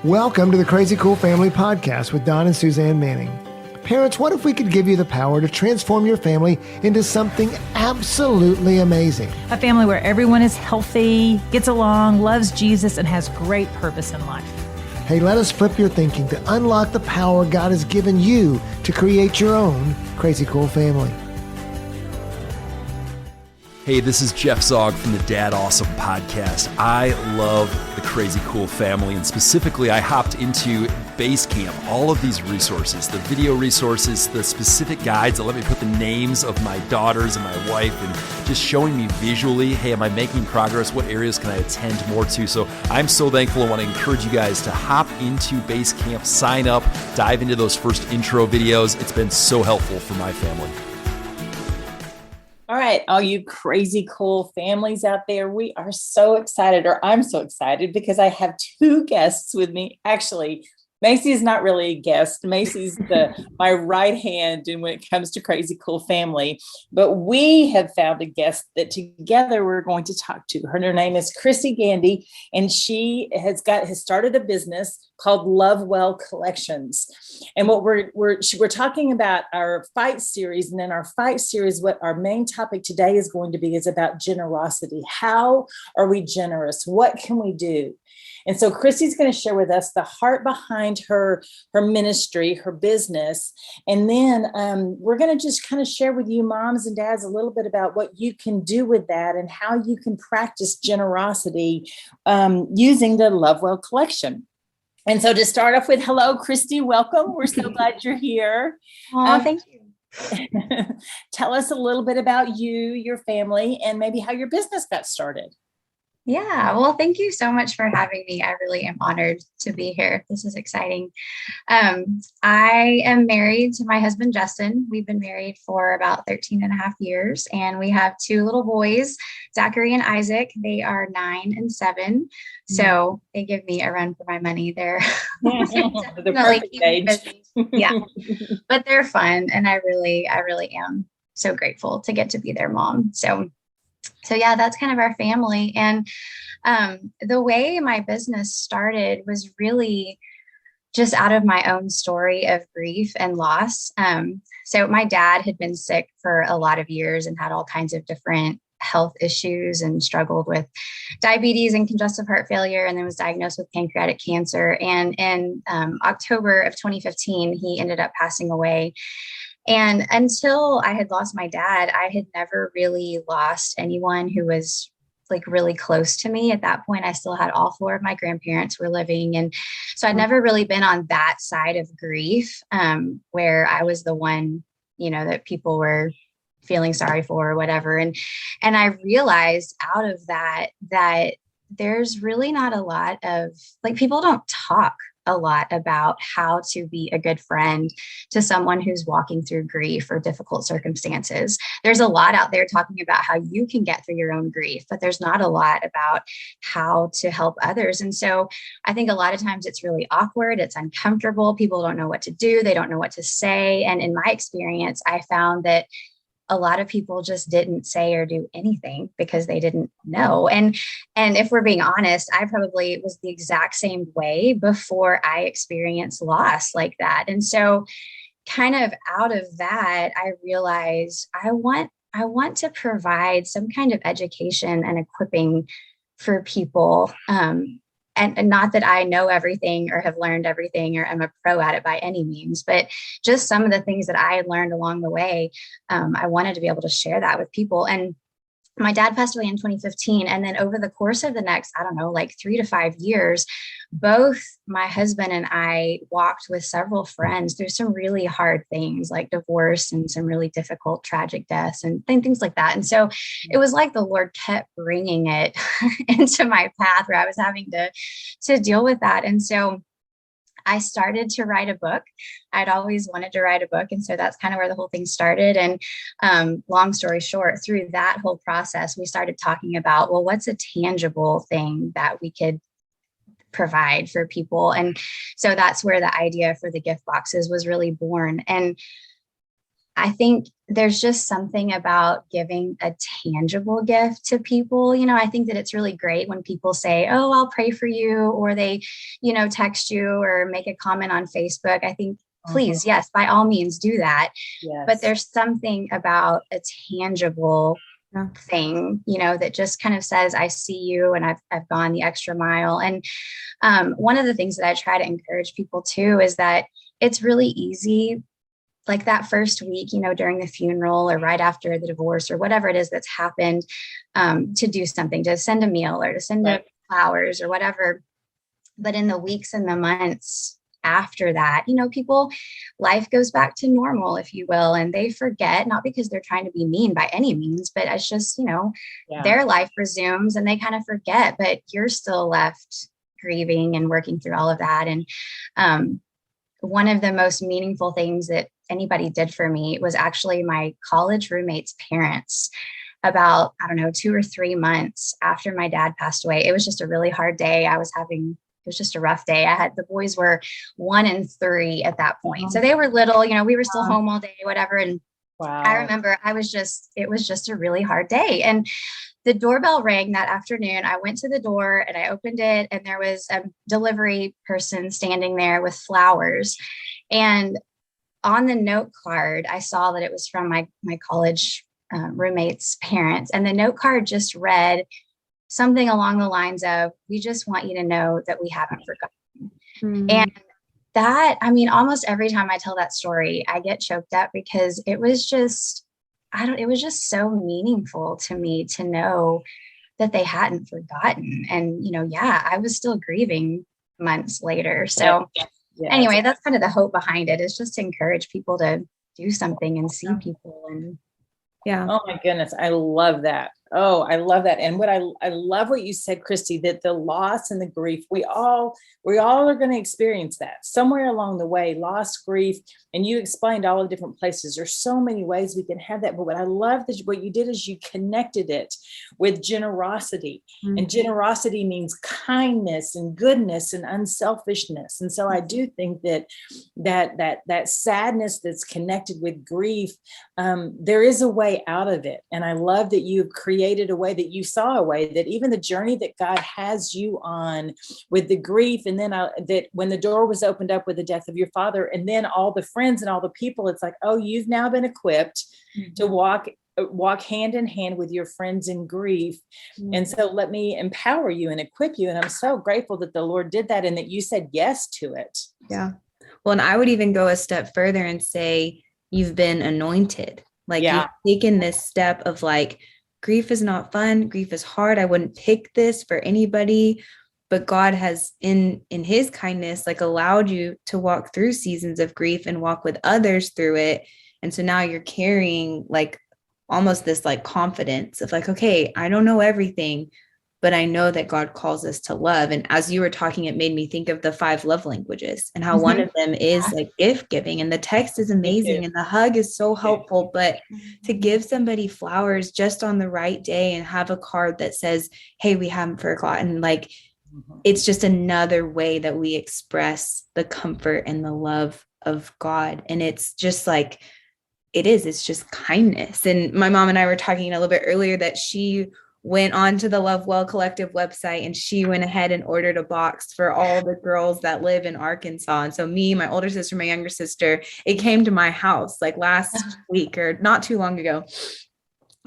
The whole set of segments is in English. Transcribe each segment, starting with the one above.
Welcome to the Crazy Cool Family Podcast with Don and Suzanne Manning. Parents, what if we could give you the power to transform your family into something absolutely amazing? A family where everyone is healthy, gets along, loves Jesus, and has great purpose in life. Hey, let us flip your thinking to unlock the power God has given you to create your own Crazy Cool family. Hey, this is Jeff Zog from the Dad Awesome podcast. I love the Crazy Cool family, and specifically I hopped into Basecamp, all of these resources, the video resources, the specific guides that let me put the names of my daughters and my wife and just showing me visually, hey, am I making progress? What areas can I attend more to? So I'm so thankful. I want to encourage you guys to hop into Basecamp, sign up, dive into those first intro videos. It's been so helpful for my family. All right, all you crazy cool families out there, we are so excited, or I'm so excited because I have two guests with me. Actually, Macy is not really a guest. Macy's my right hand when it comes to crazy cool family. But we have found a guest that together we're going to talk to. Her name is Christy Gandy, and she has started a business called Love Well Collections. And what we're talking about our fight series, and in our fight series, what our main topic today is going to be is about generosity. How are we generous? What can we do? And so Christy's going to share with us the heart behind her ministry, her business. And then we're going to just kind of share with you moms and dads a little bit about what you can do with that and how you can practice generosity using the Love Well collection. And so to start off with, hello, Christy, welcome. We're so glad you're here. Oh, thank you. Tell us a little bit about you, your family, and maybe how your business got started. Yeah, well, thank you so much for having me. I really am honored to be here. This is exciting. I am married to my husband, Justin. We've been married for about 13 and a half years, and we have two little boys, Zachary and Isaac. They are 9 and 7. So they give me a run for my money. They're the perfect age. Yeah, but they're fun. And I really am so grateful to get to be their mom. So yeah, that's kind of our family. And the way my business started was really just out of my own story of grief and loss. So my dad had been sick for a lot of years and had all kinds of different health issues and struggled with diabetes and congestive heart failure, and then was diagnosed with pancreatic cancer. And in October of 2015, he ended up passing away. And until I had lost my dad, I had never really lost anyone who was like really close to me. At that point, I still had all 4 of my grandparents were living. And so I'd never really been on that side of grief, where I was the one, that people were feeling sorry for or whatever. And I realized out of that there's really not a lot of, like, people don't talk a lot about how to be a good friend to someone who's walking through grief or difficult circumstances. There's a lot out there talking about how you can get through your own grief, but there's not a lot about how to help others. And so I think a lot of times it's really awkward. It's uncomfortable. People don't know what to do. They don't know what to say. And in my experience, I found that a lot of people just didn't say or do anything because they didn't know. And if we're being honest, I probably was the exact same way before I experienced loss like that. And so kind of out of that, I realized I want to provide some kind of education and equipping for people. And not that I know everything or have learned everything or am a pro at it by any means, but just some of the things that I had learned along the way, I wanted to be able to share that with people. And my dad passed away in 2015. And then over the course of the next, 3 to 5 years, both my husband and I walked with several friends through some really hard things like divorce and some really difficult, tragic deaths and things like that. And so it was like the Lord kept bringing it into my path where I was having to deal with that. And so I started to write a book. I'd always wanted to write a book. And so that's kind of where the whole thing started. And long story short, through that whole process, we started talking about, well, what's a tangible thing that we could provide for people? And so that's where the idea for the gift boxes was really born. And I think there's just something about giving a tangible gift to people. I think that it's really great when people say, oh, I'll pray for you, or they, text you or make a comment on Facebook. I think, please, yes, by all means do that. Yes. But there's something about a tangible thing, that just kind of says, I see you and I've gone the extra mile. And one of the things that I try to encourage people too is that it's really easy, like that first week, during the funeral or right after the divorce or whatever it is that's happened, to do something, to send a meal or to send flowers or whatever. But in the weeks and the months after that, life goes back to normal, if you will, and they forget, not because they're trying to be mean by any means, but it's just, their life resumes and they kind of forget, but you're still left grieving and working through all of that. And one of the most meaningful things that anybody did for me was actually my college roommate's parents. About, 2 or 3 months after my dad passed away. It was just a really hard day. It was just a rough day. The boys were 1 and 3 at that point. So they were little, we were still home all day, whatever. And I remember it was just a really hard day. And the doorbell rang that afternoon. I went to the door and I opened it, and there was a delivery person standing there with flowers. And on the note card, I saw that it was from my college roommate's parents. And the note card just read something along the lines of, we just want you to know that we haven't forgotten. Mm-hmm. And that, almost every time I tell that story, I get choked up because it was just, it was just so meaningful to me to know that they hadn't forgotten. And, I was still grieving months later. So anyway, that's kind of the hope behind it, is just to encourage people to do something and see people. And oh my goodness, I love that. Oh, I love that. And what I love what you said, Christy, that the loss and the grief, we all are going to experience that somewhere along the way, loss, grief. And you explained all the different places. There's so many ways we can have that. But what I love that what you did is you connected it with generosity. Mm-hmm. And generosity means kindness and goodness and unselfishness. And so I do think that sadness that's connected with grief, there is a way out of it. And I love that you've created a way, that you saw a way, that even the journey that God has you on with the grief, and then that when the door was opened up with the death of your father, and then all the friends and all the people, it's like, oh, you've now been equipped to walk hand in hand with your friends in grief. And so let me empower you and equip you. And I'm so grateful that the Lord did that and that you said yes to it. Yeah. Well, and I would even go a step further and say you've been anointed. Like you've taken this step of like, grief is not fun. Grief is hard. I wouldn't pick this for anybody, but God has in his kindness, like allowed you to walk through seasons of grief and walk with others through it. And so now you're carrying like almost this like confidence of like, okay, I don't know everything, but I know that God calls us to love. And as you were talking, it made me think of the 5 love languages and how one of them is like gift giving, and the text is amazing and the hug is so helpful, but to give somebody flowers just on the right day and have a card that says, hey, we haven't forgotten, like it's just another way that we express the comfort and the love of God. And it's just like, it's just kindness. And my mom and I were talking a little bit earlier that she went on to the Love Well Collective website and she went ahead and ordered a box for all the girls that live in Arkansas. And so me, my older sister, my younger sister, it came to my house like last week or not too long ago.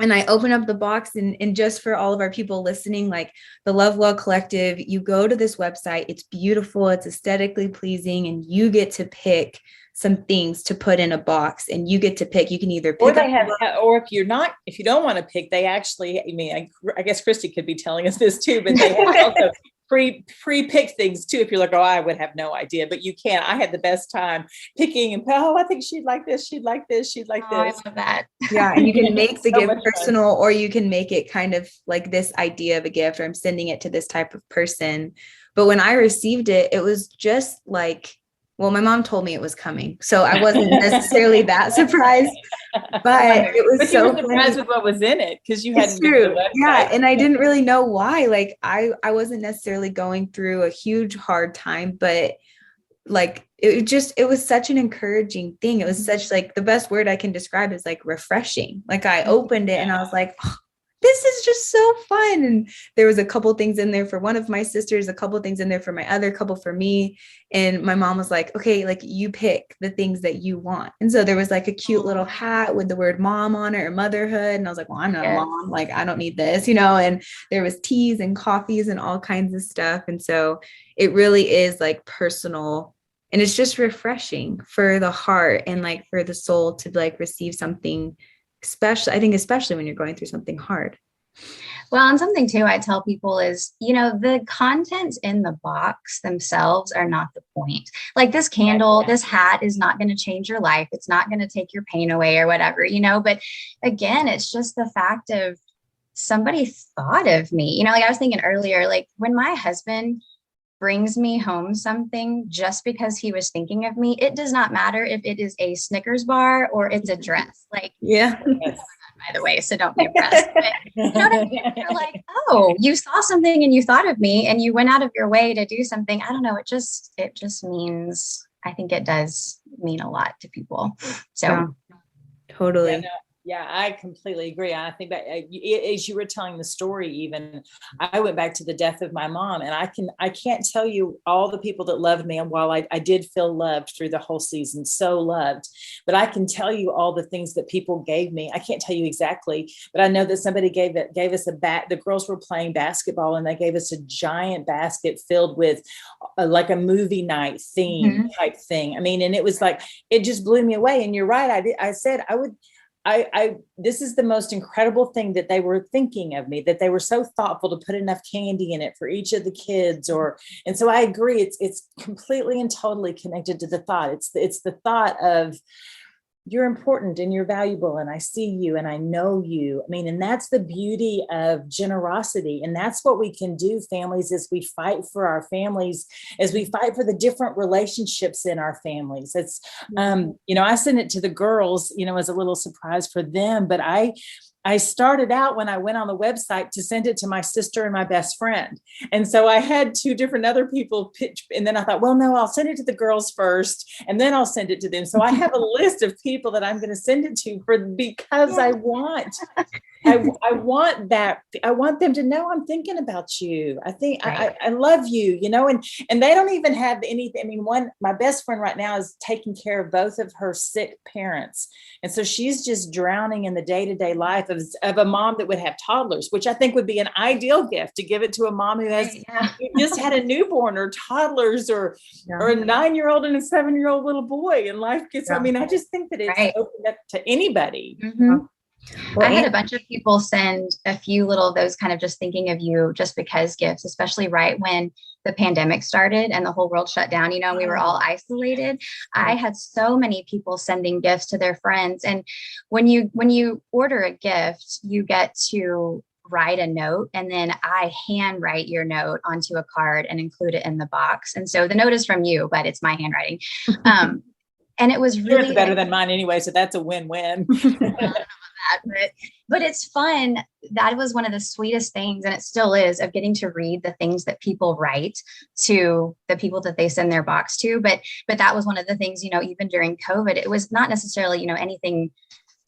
And I open up the box and just for all of our people listening, like the Love Well Collective, you go to this website, it's beautiful, it's aesthetically pleasing, and you get to pick some things to put in a box, and you get to pick, you can either pick, or they have, or if you don't want to pick, they actually, I guess Christy could be telling us this too, but they have also pre-pick things too. If you're like, oh, I would have no idea, but you can. I had the best time picking and I think she'd like this. She'd like this. She'd like this. I love that. Yeah. And you can make the gift personal, or you can make it kind of like this idea of a gift, or I'm sending it to this type of person. But when I received it, it was just like, well, my mom told me it was coming, so I wasn't necessarily that surprised, but it was so surprised with what was in it because you had true. Yeah. And I didn't really know why. Like I wasn't necessarily going through a huge hard time, but like, it was such an encouraging thing. It was such, like, the best word I can describe is like refreshing. Like, I opened it and I was like, oh, this is just so fun. And there was a couple things in there for one of my sisters, a couple things in there for my other couple for me. And my mom was like, okay, like, you pick the things that you want. And so there was like a cute little hat with the word mom on it, or motherhood. And I was like, well, I'm not a mom. Like, I don't need this, and there was teas and coffees and all kinds of stuff. And so it really is like personal, and it's just refreshing for the heart and like for the soul to like receive something special. I think especially when you're going through something hard. Well, and something too, I tell people is, the contents in the box themselves are not the point. Like, this candle, this hat is not going to change your life. It's not going to take your pain away or whatever, but again, it's just the fact of somebody thought of me, like I was thinking earlier, like when my husband brings me home something just because he was thinking of me, it does not matter if it is a Snickers bar or it's a dress. Like, yeah. By the way, so don't be impressed. But, you know what I mean? You're like, oh, you saw something and you thought of me and you went out of your way to do something. I don't know. It just means, I think it does mean a lot to people. So yeah, totally. Yeah, I completely agree. I think that as you were telling the story, even I went back to the death of my mom, and I can't tell you all the people that loved me. And while I did feel loved through the whole season, so loved, but I can tell you all the things that people gave me. I can't tell you exactly, but I know that somebody gave us a bat. The girls were playing basketball, and they gave us a giant basket filled with like a movie night theme type thing. I mean, and it was like, it just blew me away. And you're right. I said I would. This is the most incredible thing that they were thinking of me, that they were so thoughtful to put enough candy in it for each of the kids. And so I agree. It's completely and totally connected to the thought. It's the thought of, you're important and you're valuable, and I see you and I know you. I mean, and that's the beauty of generosity. And that's what we can do, families, as we fight for our families, as we fight for the different relationships in our families. It's, I sent it to the girls, as a little surprise for them, but I started out when I went on the website to send it to my sister and my best friend. And so I had two different other people pitch. And then I thought, well, no, I'll send it to the girls first, and then I'll send it to them. So I have a list of people that I'm going to send it to because I want that. I want them to know I'm thinking about you. I think I love you, and they don't even have anything. I mean, my best friend right now is taking care of both of her sick parents. And so she's just drowning in the day-to-day life of a mom that would have toddlers, which I think would be an ideal gift to give it to a mom who has who just had a newborn or toddlers or a 9-year-old and a 7-year-old little boy. And life gets, I mean, I just think that it's open up to anybody. Mm-hmm. Well, I had a bunch of people send a few little of those kind of just thinking of you just because gifts, especially right when the pandemic started and the whole world shut down, we were all isolated. I had so many people sending gifts to their friends. And when you order a gift, you get to write a note, and then I handwrite your note onto a card and include it in the box. And so the note is from you, but it's my handwriting. And it was really better than mine anyway. So that's a win-win. But it's fun. That was one of the sweetest things, and it still is, of getting to read the things that people write to the people that they send their box to. But that was one of the things, even during COVID, it was not necessarily, anything,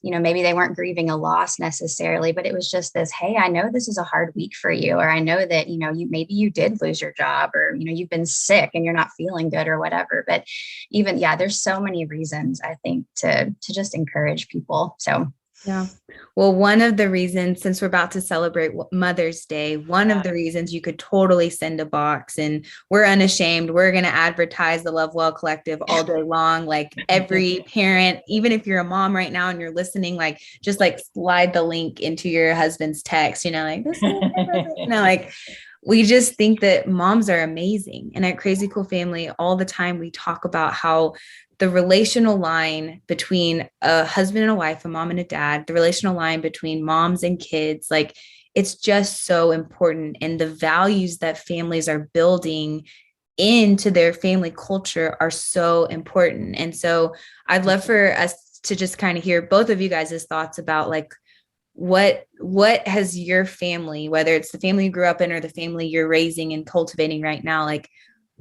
maybe they weren't grieving a loss necessarily, but it was just this, hey, I know this is a hard week for you, or I know that, maybe you did lose your job, or, you've been sick and you're not feeling good or whatever. But even, there's so many reasons, I think, to just encourage people. So yeah. Well, one of the reasons, since we're about to celebrate Mother's Day, one of the reasons you could totally send a box, and we're unashamed. We're going to advertise the Love Well Collective all day long. Like, every parent, even if you're a mom right now and you're listening, like, just like slide the link into your husband's text, like, this is like, we just think that moms are amazing. And at Crazy Cool Family, all the time, we talk about how the relational line between a husband and a wife, a mom and a dad, the relational line between moms and kids, like, it's just so important. And the values that families are building into their family culture are so important. And so I'd love for us to just kind of hear both of you guys' thoughts about, like, what has your family, whether it's the family you grew up in or the family you're raising and cultivating right now, like,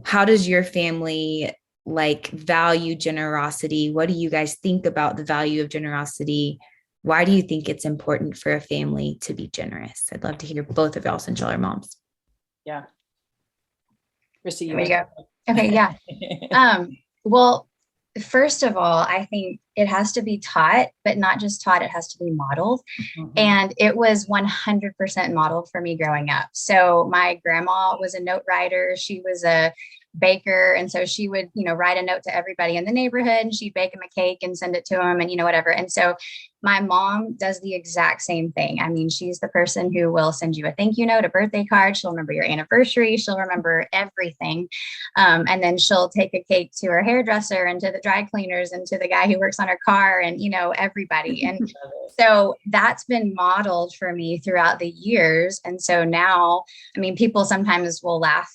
how does your family like value generosity? What do you guys think about the value of generosity? Why do you think it's important for a family to be generous? I'd love to hear both of y'all since y'all are moms. Yeah. Christy, There we go. Okay. Yeah. Well, first of all, I think it has to be taught, but not just taught, it has to be modeled. Mm-hmm. And it was 100% modeled for me growing up. So my grandma was a note writer. She was a baker. And so she would, write a note to everybody in the neighborhood, and she'd bake them a cake and send it to them and, whatever. And so my mom does the exact same thing. I mean, she's the person who will send you a thank you note, a birthday card. She'll remember your anniversary. She'll remember everything. And then she'll take a cake to her hairdresser and to the dry cleaners and to the guy who works on her car and, everybody. And so that's been modeled for me throughout the years. And so now, I mean, people sometimes will laugh,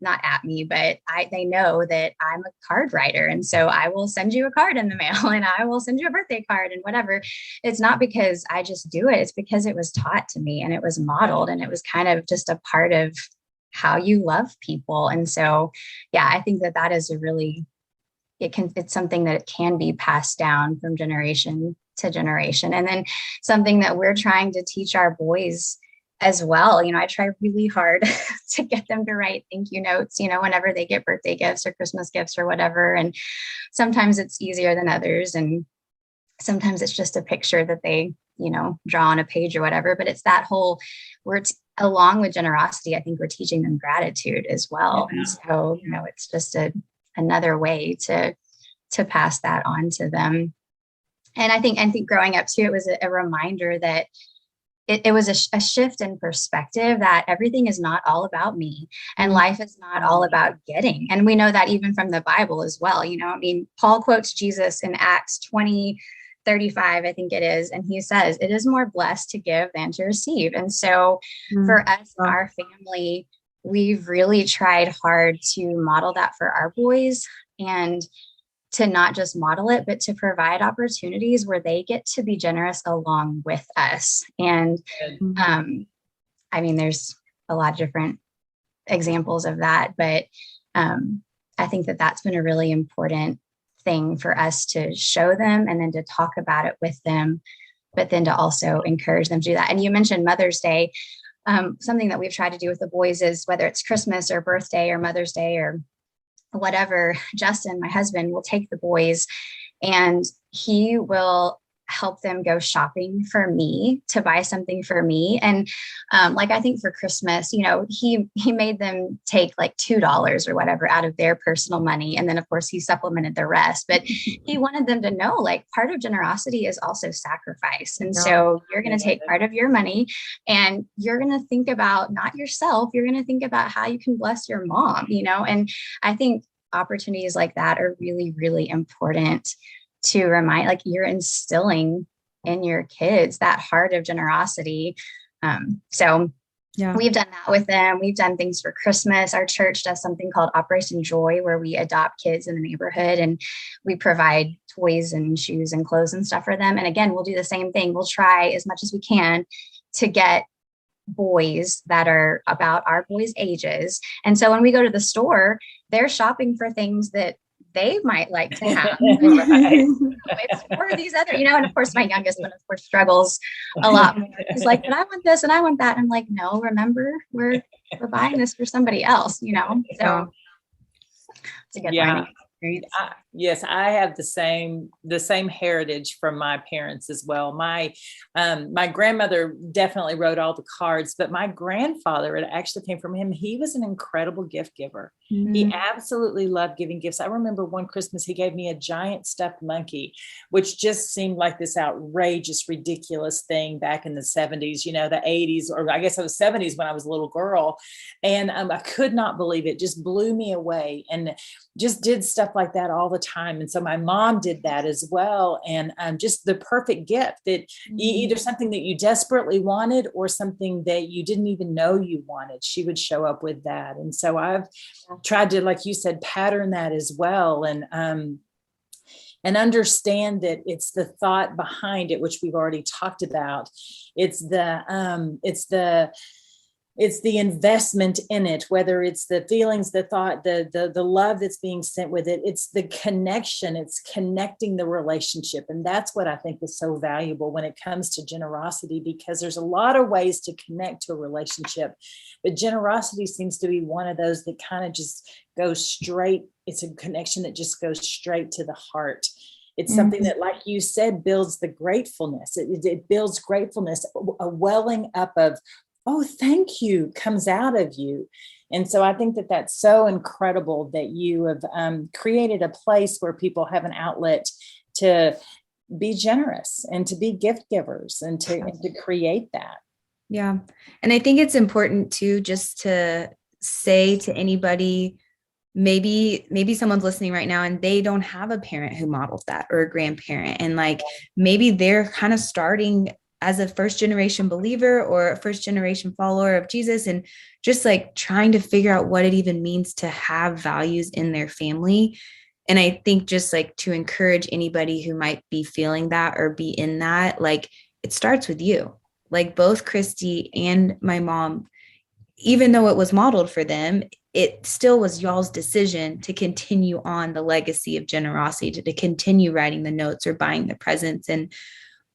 not at me, but they know that I'm a card writer. And so I will send you a card in the mail, and I will send you a birthday card and whatever. It's not because I just do it. It's because it was taught to me and it was modeled, and it was kind of just a part of how you love people. And so, yeah, I think that is it's something that can be passed down from generation to generation. And then something that we're trying to teach our boys as well. I try really hard to get them to write thank you notes, whenever they get birthday gifts or Christmas gifts or whatever. And sometimes it's easier than others. And sometimes it's just a picture that they, draw on a page or whatever. But it's that whole, along with generosity, I think we're teaching them gratitude as well. Yeah. And so, it's just another way to pass that on to them. And I think growing up too, it was a reminder that it was a shift in perspective, that everything is not all about me, and life is not all about getting. And we know that even from the Bible as well. Paul quotes Jesus in Acts 20:35, I think it is. And he says, it is more blessed to give than to receive. And so for us, our family, we've really tried hard to model that for our boys, and to not just model it, but to provide opportunities where they get to be generous along with us. And there's a lot of different examples of that, but I think that's been a really important thing for us to show them, and then to talk about it with them, but then to also encourage them to do that. And you mentioned Mother's Day. Something that we've tried to do with the boys is, whether it's Christmas or birthday or Mother's Day or whatever, Justin, my husband, will take the boys and he will help them go shopping for me, to buy something for me. And I think for Christmas, he made them take like $2 or whatever out of their personal money. And then of course he supplemented the rest, but he wanted them to know, part of generosity is also sacrifice. And so you're going to take part of your money and you're going to think about not yourself, you're going to think about how you can bless your mom, and I think opportunities like that are really, really important to remind, you're instilling in your kids that heart of generosity. So we've done that with them. We've done things for Christmas. Our church does something called Operation Joy, where we adopt kids in the neighborhood and we provide toys and shoes and clothes and stuff for them. And again, we'll do the same thing. We'll try as much as we can to get boys that are about our boys' ages. And so when we go to the store, they're shopping for things that they might like to have. It's for these other, and of course my youngest one, of course, struggles a lot more. He's like, but I want this and I want that. And I'm like, no, remember, we're buying this for somebody else, so it's a good learning experience. Yes, I have the same heritage from my parents as well. My grandmother definitely wrote all the cards, but my grandfather, it actually came from him. He was an incredible gift giver. Mm-hmm. He absolutely loved giving gifts. I remember one Christmas he gave me a giant stuffed monkey, which just seemed like this outrageous, ridiculous thing back in the 70s, the 80s, or I guess it was 70s when I was a little girl. And I could not believe it. Just blew me away, and just did stuff like that all the time. And so my mom did that as well. And just the perfect gift, that either something that you desperately wanted or something that you didn't even know you wanted, she would show up with that. And so I've tried to, like you said, pattern that as well. And understand that it's the thought behind it, which we've already talked about. It's the it's the investment in it, whether it's the feelings, the thought, the love that's being sent with it. It's the connection, it's connecting the relationship. And that's what I think is so valuable when it comes to generosity, because there's a lot of ways to connect to a relationship, but generosity seems to be one of those that kind of just goes straight. It's a connection that just goes straight to the heart. It's something that, like you said, builds the gratefulness. It builds gratefulness, a welling up of, oh, thank you, comes out of you. And so I think that that's so incredible that you have created a place where people have an outlet to be generous and to be gift givers and to create that. Yeah. And I think it's important too, just to say to anybody, maybe someone's listening right now and they don't have a parent who modeled that, or a grandparent. And like, maybe they're kind of starting as a first generation believer or a first generation follower of Jesus, and just like trying to figure out what it even means to have values in their family. And I think just like to encourage anybody who might be feeling that or be in that, like, it starts with you. Like both Christy and my mom, even though it was modeled for them, it still was y'all's decision to continue on the legacy of generosity, to continue writing the notes or buying the presents. And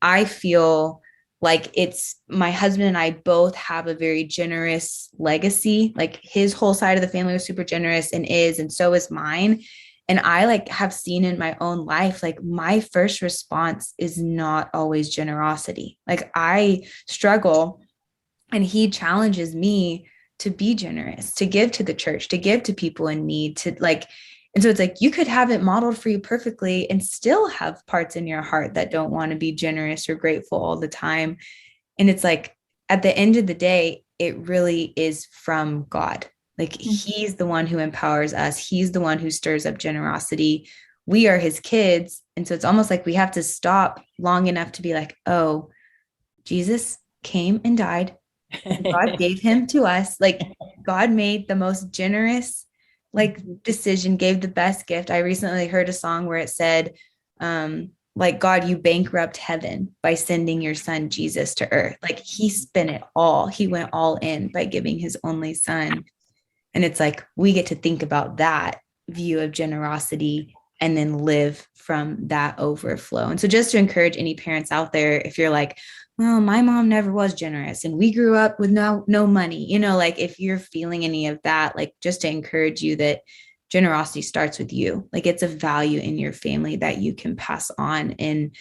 I feel like it's, my husband and I both have a very generous legacy. Like his whole side of the family was super generous and is, and so is mine. And I like have seen in my own life, like my first response is not always generosity. Like I struggle, and he challenges me to be generous, to give to the church, to give to people in need, to like, and so it's like, you could have it modeled for you perfectly and still have parts in your heart that don't want to be generous or grateful all the time. And it's like, at the end of the day, it really is from God. Like he's the one who empowers us. He's the one who stirs up generosity. We are his kids. And so it's almost like we have to stop long enough to be like, oh, Jesus came and died. And God gave him to us. Like God made the most generous like decision, gave the best gift. I recently heard a song where it said, like, God, you bankrupt heaven by sending your son Jesus to earth. Like he spent it all. He went all in by giving his only son. And it's like, we get to think about that view of generosity and then live from that overflow. And so just to encourage any parents out there, if you're like, well, my mom never was generous and we grew up with no money, you know, like if you're feeling any of that, like just to encourage you that generosity starts with you. Like it's a value in your family that you can pass on. And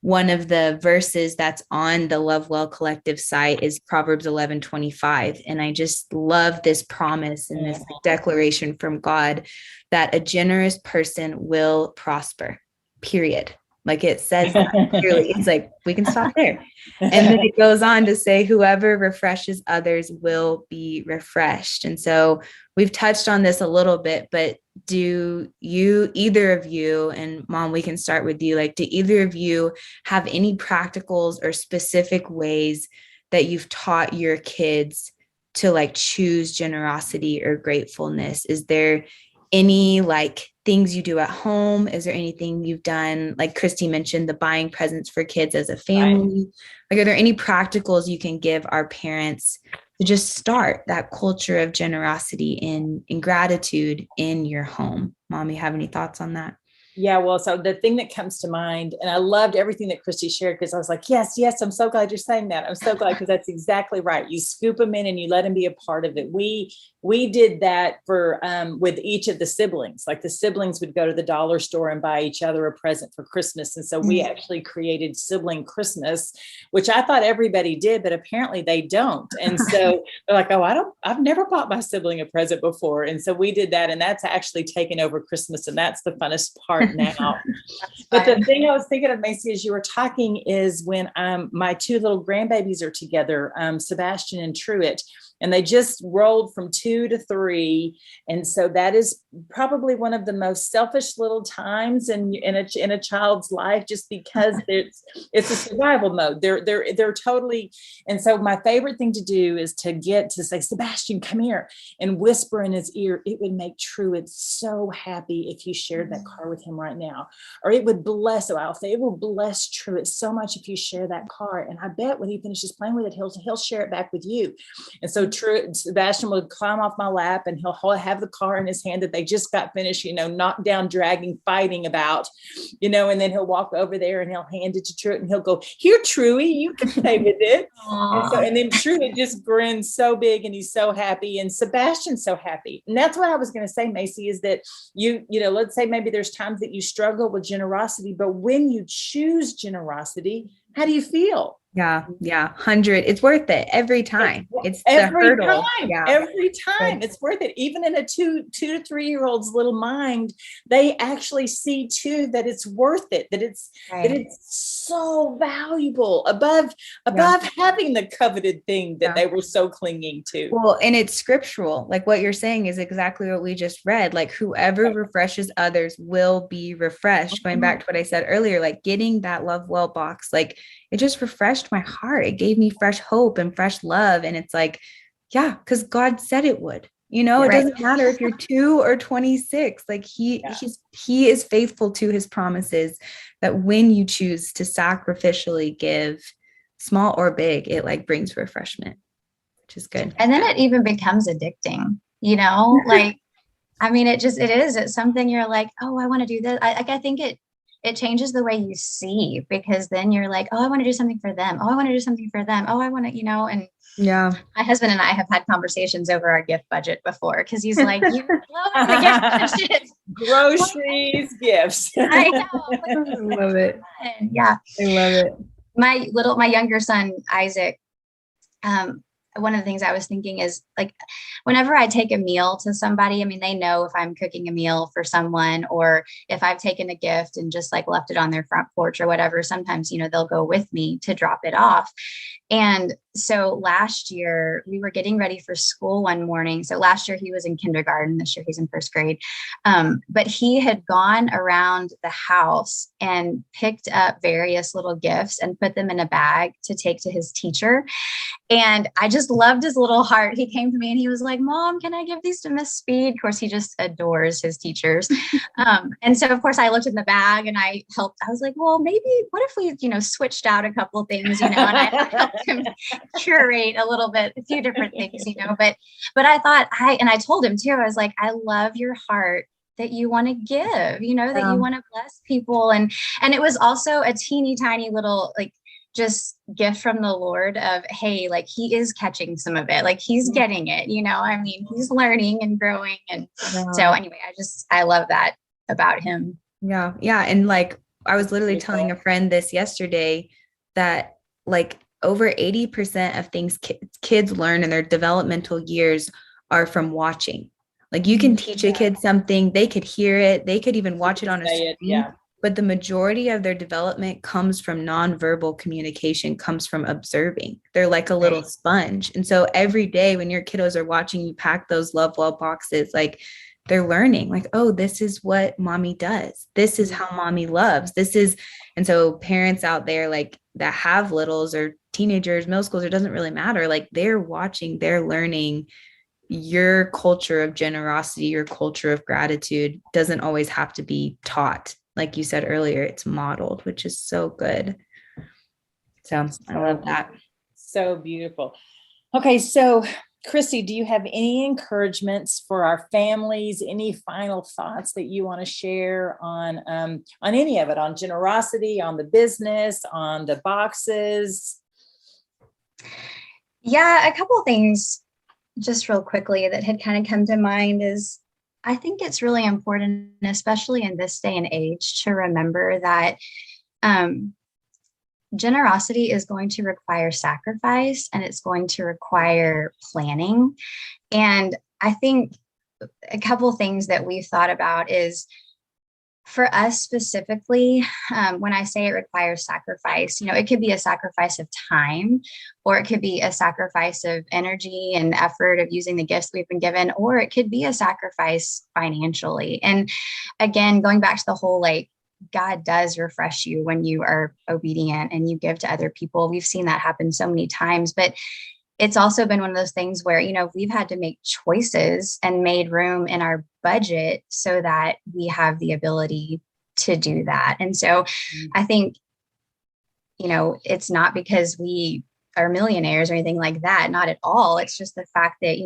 one of the verses that's on the Love Well Collective site is Proverbs 11:25. And I just love this promise and this declaration from God that a generous person will prosper, period. Like it says that clearly. It's like, we can stop there. And then it goes on to say, whoever refreshes others will be refreshed. And so we've touched on this a little bit, but do you, either of you, and Mom, we can start with you, like, do either of you have any practicals or specific ways that you've taught your kids to like choose generosity or gratefulness? Is there any like things you do at home? Is there anything you've done? Like Christy mentioned, the buying presents for kids as a family. Right. Like, are there any practicals you can give our parents to just start that culture of generosity and gratitude in your home? Mom, you have any thoughts on that? Yeah, well, so the thing that comes to mind, and I loved everything that Christy shared, because I was like, yes, I'm so glad you're saying that. I'm so glad, because that's exactly right. You scoop them in and you let them be a part of it. We did that for with each of the siblings. Like the siblings would go to the dollar store and buy each other a present for Christmas. And so we actually created Sibling Christmas, which I thought everybody did, but apparently they don't. And so they're like, oh, I've never bought my sibling a present before. And so we did that. And that's actually taken over Christmas. And that's the funnest part now. But the thing I was thinking of, Macy, as you were talking, is when my two little grandbabies are together, Sebastian and Truett, and they just rolled from 2 to 3. And so that is probably one of the most selfish little times in a child's life, just because it's a survival mode. They're totally. And so my favorite thing to do is to say, Sebastian, come here, and whisper in his ear. It would make Truett so happy if you shared that car with him right now. Or it would bless, I'll say, it will bless Truett so much if you share that car. And I bet when he finishes playing with it, he'll share it back with you. And so Sebastian would climb off my lap and he'll have the car in his hand that they just got finished, knocked down, dragging, fighting about, and then he'll walk over there and he'll hand it to Truett and he'll go, "Here, Truey, you can play with it." And then Truett just grins so big and he's so happy, and Sebastian's so happy. And that's what I was going to say, Macy, is that let's say maybe there's times that you struggle with generosity, but when you choose generosity, how do you feel? Yeah. 100. It's worth it every time. It's every the hurdle. time. Yeah. Every time it's worth it. Even in a 2 to 3 year old's little mind, they actually see too that it's worth it. That it's so valuable above having the coveted thing that they were so clinging to. Well, and it's scriptural. Like what you're saying is exactly what we just read. Like whoever refreshes others will be refreshed. Going back to what I said earlier, like getting that Love Well box, like it just refreshed my heart. It gave me fresh hope and fresh love. And it's like, yeah, because God said it would. It doesn't matter if you're 2 or 26. Like he is faithful to his promises, that when you choose to sacrificially give, small or big, it like brings refreshment, which is good. And then it even becomes addicting, like, I mean, it is. It's something you're like, oh, I want to do this. I think it changes the way you see, because then you're like, oh, I want to do something for them. Oh, I want to do something for them. Oh, I want to, and yeah, my husband and I have had conversations over our gift budget before, because he's like, you love the gift budget. Groceries, gifts. I know. I love it. Yeah. I love it. My younger son, Isaac, one of the things I was thinking is, like, whenever I take a meal to somebody, I mean, they know if I'm cooking a meal for someone, or if I've taken a gift and just like left it on their front porch or whatever, sometimes, they'll go with me to drop it off. And so last year we were getting ready for school one morning. So last year he was in kindergarten. This year he's in first grade. But he had gone around the house and picked up various little gifts and put them in a bag to take to his teacher. And I just loved his little heart. He came to me and he was like, "Mom, can I give these to Miss Speed?" Of course, he just adores his teachers. And so of course I looked in the bag and I helped. I was like, well, maybe what if we, switched out a couple of things, and I helped him curate a little bit, a few different things, but I thought I told him too, I was like, I love your heart that you want to give, that you want to bless people. And it was also a teeny tiny little, like, just gift from the Lord of, hey, like, he is catching some of it. Like, he's getting it, I mean, he's learning and growing. And so anyway, I love that about him. Yeah. Yeah. And like, I was literally telling a friend this yesterday that like over 80% of things kids learn in their developmental years are from watching. Like you can teach a kid something, they could hear it, they could even watch it on a screen. But the majority of their development comes from nonverbal communication, comes from observing. They're like a little sponge. And so every day when your kiddos are watching you pack those Love Well boxes, like they're learning, like, oh, this is what mommy does. This is how mommy loves. And so parents out there like that have littles or teenagers, middle schools, it doesn't really matter. Like they're watching, they're learning. Your culture of generosity, your culture of gratitude doesn't always have to be taught. Like you said earlier, it's modeled, which is so good. So I love that. So beautiful. Okay. So Christy, do you have any encouragements for our families? Any final thoughts that you want to share on any of it, on generosity, on the business, on the boxes? Yeah, a couple of things just real quickly that had kind of come to mind is, I think it's really important, especially in this day and age, to remember that generosity is going to require sacrifice, and it's going to require planning. And I think a couple of things that we've thought about is, for us specifically, when I say it requires sacrifice, it could be a sacrifice of time, or it could be a sacrifice of energy and effort of using the gifts we've been given, or it could be a sacrifice financially. And again, going back to the whole, like, God does refresh you when you are obedient and you give to other people. We've seen that happen so many times, but it's also been one of those things where, we've had to make choices and made room in our budget so that we have the ability to do that. And so I think, it's not because we are millionaires or anything like that. Not at all. It's just the fact that,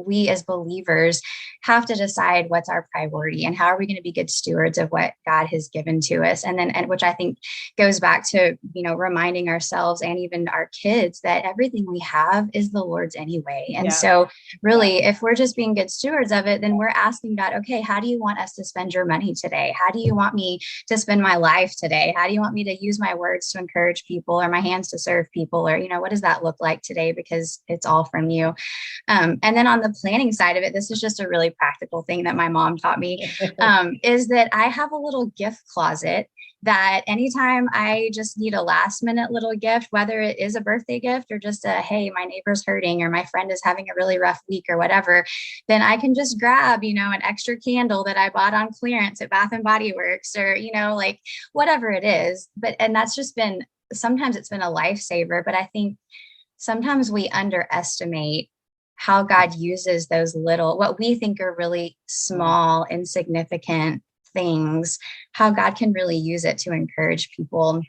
we as believers have to decide what's our priority and how are we going to be good stewards of what God has given to us. And which I think goes back to, reminding ourselves and even our kids that everything we have is the Lord's anyway. And so really, if we're just being good stewards of it, then we're asking God, okay, how do you want us to spend your money today? How do you want me to spend my life today? How do you want me to use my words to encourage people or my hands to serve people? Or, what does that look like today? Because it's all from you. And then on the planning side of it, this is just a really practical thing that my mom taught me, is that I have a little gift closet that anytime I just need a last minute little gift, whether it is a birthday gift or just hey, my neighbor's hurting or my friend is having a really rough week or whatever, then I can just grab, an extra candle that I bought on clearance at Bath and Body Works or, like whatever it is. And that's just been, sometimes it's been a lifesaver, but I think sometimes we underestimate how God uses those little, what we think are really small, insignificant things, how God can really use it to encourage people.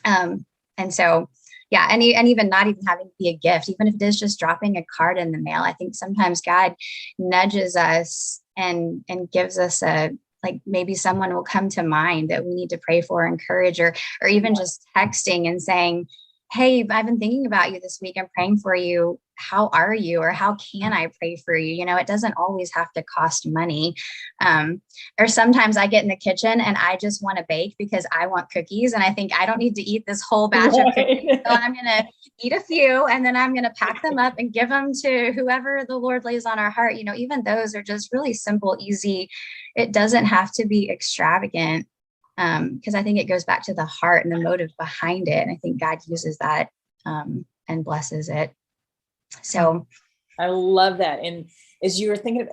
And so, and even not even having to be a gift, even if it is just dropping a card in the mail, I think sometimes God nudges us and gives us like maybe someone will come to mind that we need to pray for, encourage, or even just texting and saying, hey, I've been thinking about you this week. I'm praying for you. How are you? Or how can I pray for you? It doesn't always have to cost money. Or sometimes I get in the kitchen and I just want to bake because I want cookies. And I think I don't need to eat this whole batch of cookies. So I'm going to eat a few and then I'm going to pack them up and give them to whoever the Lord lays on our heart. Even those are just really simple, easy. It doesn't have to be extravagant. Because I think it goes back to the heart and the motive behind it. And I think God uses that and blesses it. So I love that. And as you were saying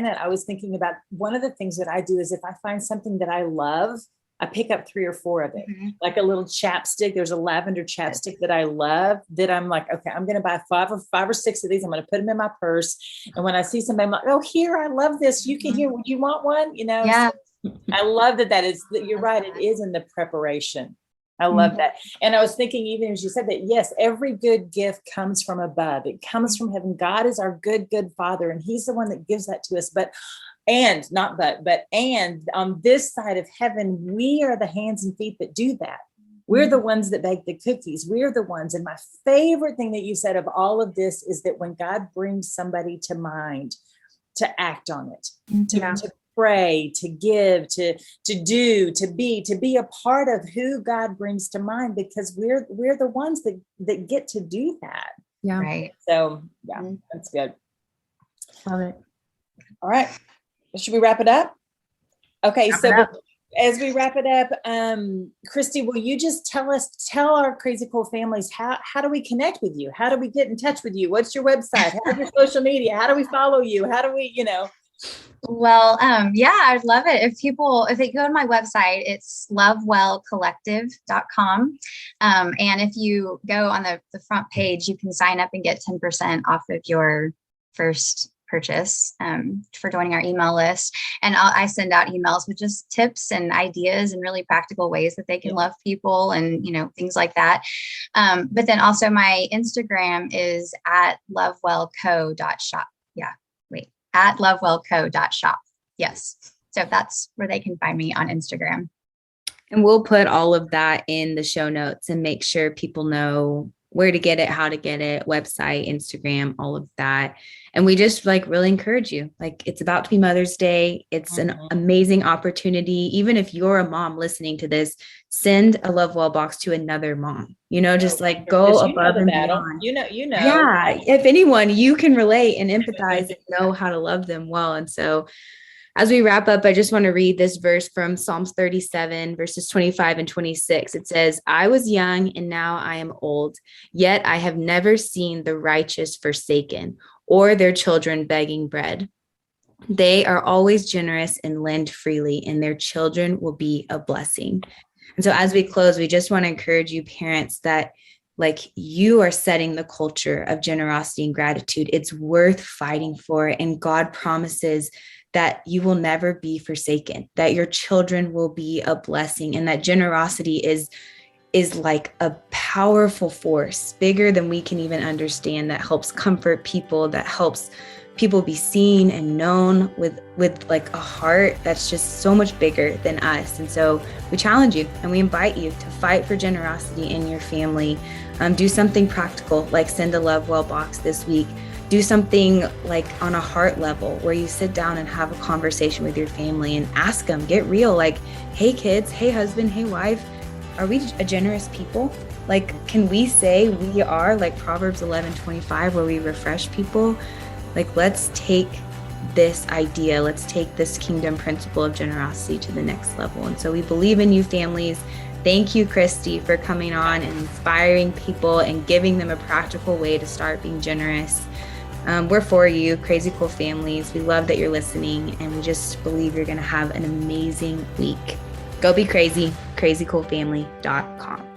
that, I was thinking about one of the things that I do is if I find something that I love, I pick up 3 or 4 of it, like a little chapstick. There's a lavender chapstick that I love that I'm like, okay, I'm going to buy 5 or 6 of these. I'm going to put them in my purse. And when I see somebody, I'm like, oh, here, I love this. You can hear, you want one? Yeah. So I love that you're right. It is in the preparation. I love that. And I was thinking, even as you said that, yes, every good gift comes from above. It comes from heaven. God is our good Father. And he's the one that gives that to us. And on this side of heaven, we are the hands and feet that do that. We're the ones that bake the cookies. We're the ones. And my favorite thing that you said of all of this is that when God brings somebody to mind, to act on it, to pray, to give, to do, to be a part of who God brings to mind, because we're the ones that get to do that. Yeah. Right. So that's good. Love it. All right. Should we wrap it up? Okay. As we wrap it up, Christy, will you just tell our crazy cool families, how do we connect with you? How do we get in touch with you? What's your website? How's your social media? How do we follow you? How do we, Well, I'd love it. If they go to my website, it's lovewellcollective.com. And if you go on the front page, you can sign up and get 10% off of your first purchase for joining our email list. And I send out emails with just tips and ideas and really practical ways that they can love people and, things like that. But then also my Instagram is at lovewellco.shop. At lovewellco.shop. Yes. So that's where they can find me on Instagram. And we'll put all of that in the show notes and make sure people know where to get it, how to get it, website, Instagram, all of that. And we just really encourage you. It's about to be Mother's Day. It's an amazing opportunity. Even if you're a mom listening to this, send a Love Well box to another mom, go above and beyond. Yeah. If anyone, you can relate and empathize and know how to love them well. And so as we wrap up, I just want to read this verse from Psalms 37, verses 25 and 26. It says, I was young and now I am old, yet I have never seen the righteous forsaken or their children begging bread. They are always generous and lend freely, and their children will be a blessing. And so as we close, we just want to encourage you parents that you are setting the culture of generosity and gratitude. It's worth fighting for. And God promises that you will never be forsaken, that your children will be a blessing, and that generosity is is like a powerful force, bigger than we can even understand, that helps comfort people, that helps people be seen and known with like a heart that's just so much bigger than us. And so we challenge you and we invite you to fight for generosity in your family. Do something practical, like send a Love Well box this week. Do something like on a heart level where you sit down and have a conversation with your family and ask them, get real, like, hey kids, hey husband, hey wife, are we a generous people? Like, can we say we are, like Proverbs 11:25, where we refresh people? Like, let's take this idea, let's take this kingdom principle of generosity to the next level. And so we believe in you, families. Thank you, Christy, for coming on and inspiring people and giving them a practical way to start being generous. We're for you, Crazy Cool Families. We love that you're listening, and we just believe you're going to have an amazing week. Go be crazy, crazycoolfamily.com.